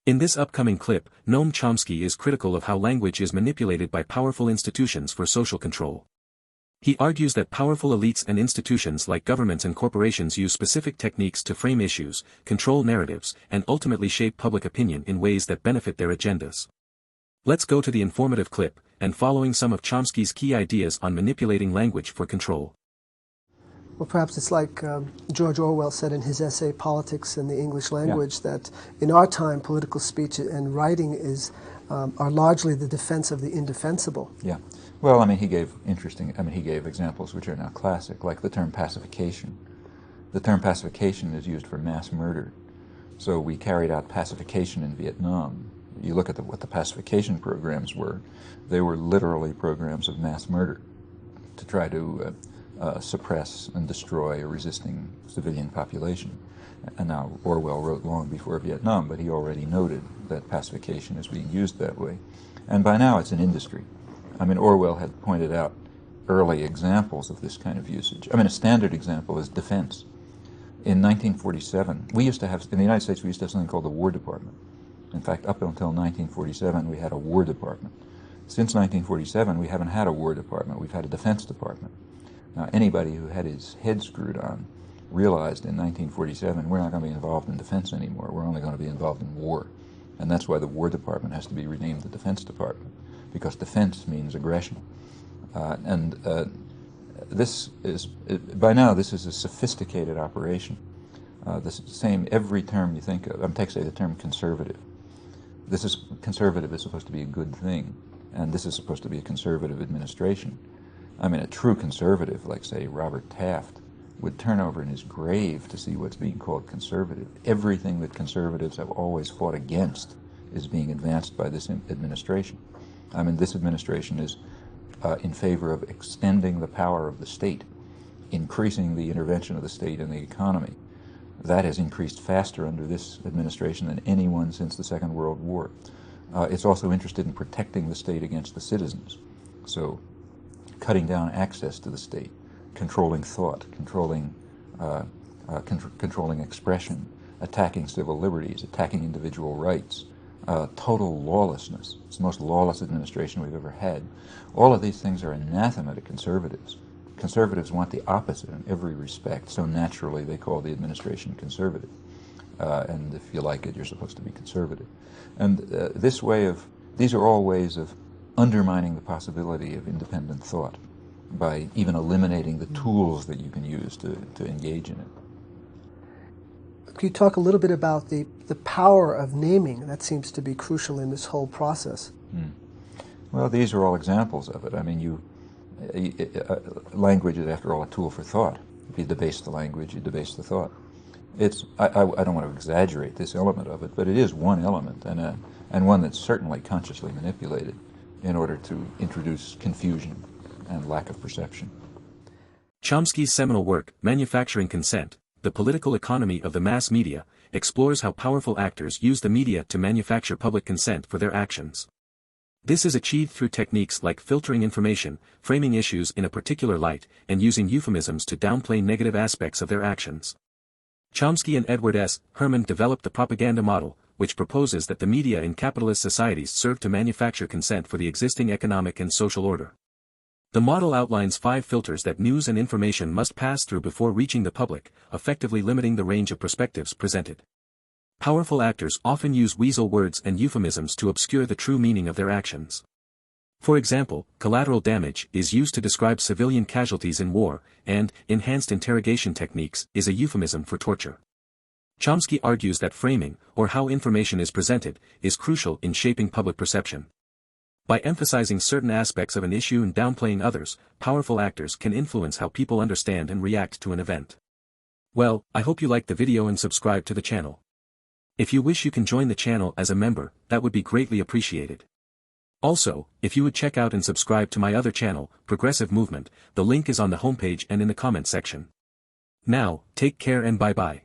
In this upcoming clip, Noam Chomsky is critical of how language is manipulated by powerful institutions for social control. He argues that powerful elites and institutions like governments and corporations use specific techniques to frame issues, control narratives, and ultimately shape public opinion in ways that benefit their agendas. Let's go to the informative clip, and following some of Chomsky's key ideas on manipulating language for control. Well, perhaps it's like George Orwell said in his essay, Politics in the English Language, that in our time, political speech and writing are largely the defense of the indefensible. Yeah. Well, I mean, he gave examples which are now classic, like the term pacification. The term pacification is used for mass murder. So we carried out pacification in Vietnam. You look at what the pacification programs were. They were literally programs of mass murder to try to suppress and destroy a resisting civilian population. And now Orwell wrote long before Vietnam, but he already noted that pacification is being used that way. And by now it's an industry. I mean, Orwell had pointed out early examples of this kind of usage. I mean, a standard example is defense. In 1947, in the United States, we used to have something called the War Department. In fact, up until 1947, we had a War Department. Since 1947, we haven't had a War Department. We've had a Defense Department. Now, anybody who had his head screwed on realized in 1947, we're not going to be involved in defense anymore. We're only going to be involved in war. And that's why the War Department has to be renamed the Defense Department, because defense means aggression. By now, this is a sophisticated operation. Every term you think of, take say the term conservative. Conservative is supposed to be a good thing, and this is supposed to be a conservative administration. I mean, a true conservative, like say Robert Taft, would turn over in his grave to see what's being called conservative. Everything that conservatives have always fought against is being advanced by this administration. I mean, this administration is in favor of extending the power of the state, increasing the intervention of the state in the economy. That has increased faster under this administration than anyone since the Second World War. It's also interested in protecting the state against the citizens. So, cutting down access to the state, controlling thought, controlling expression, attacking civil liberties, attacking individual rights, total lawlessness. It's the most lawless administration we've ever had. All of these things are anathema to conservatives. Conservatives want the opposite in every respect, so naturally they call the administration conservative. And if you like it, you're supposed to be conservative. And these are all ways of undermining the possibility of independent thought by even eliminating the tools that you can use to engage in it. Could you talk a little bit about the power of naming? That seems to be crucial in this whole process. Well, these are all examples of it. I mean, language is, after all, a tool for thought. If you debase the language, you debase the thought. I don't want to exaggerate this element of it, but it is one element, and one that's certainly consciously manipulated in order to introduce confusion and lack of perception. Chomsky's seminal work, Manufacturing Consent, The Political Economy of the Mass Media, explores how powerful actors use the media to manufacture public consent for their actions. This is achieved through techniques like filtering information, framing issues in a particular light, and using euphemisms to downplay negative aspects of their actions. Chomsky and Edward S. Herman developed the propaganda model, which proposes that the media in capitalist societies serve to manufacture consent for the existing economic and social order. The model outlines 5 filters that news and information must pass through before reaching the public, effectively limiting the range of perspectives presented. Powerful actors often use weasel words and euphemisms to obscure the true meaning of their actions. For example, collateral damage is used to describe civilian casualties in war, and enhanced interrogation techniques is a euphemism for torture. Chomsky argues that framing, or how information is presented, is crucial in shaping public perception. By emphasizing certain aspects of an issue and downplaying others, powerful actors can influence how people understand and react to an event. Well, I hope you liked the video and subscribe to the channel. If you wish, you can join the channel as a member, that would be greatly appreciated. Also, if you would check out and subscribe to my other channel, Progressive Movement, the link is on the homepage and in the comment section. Now, take care and bye-bye.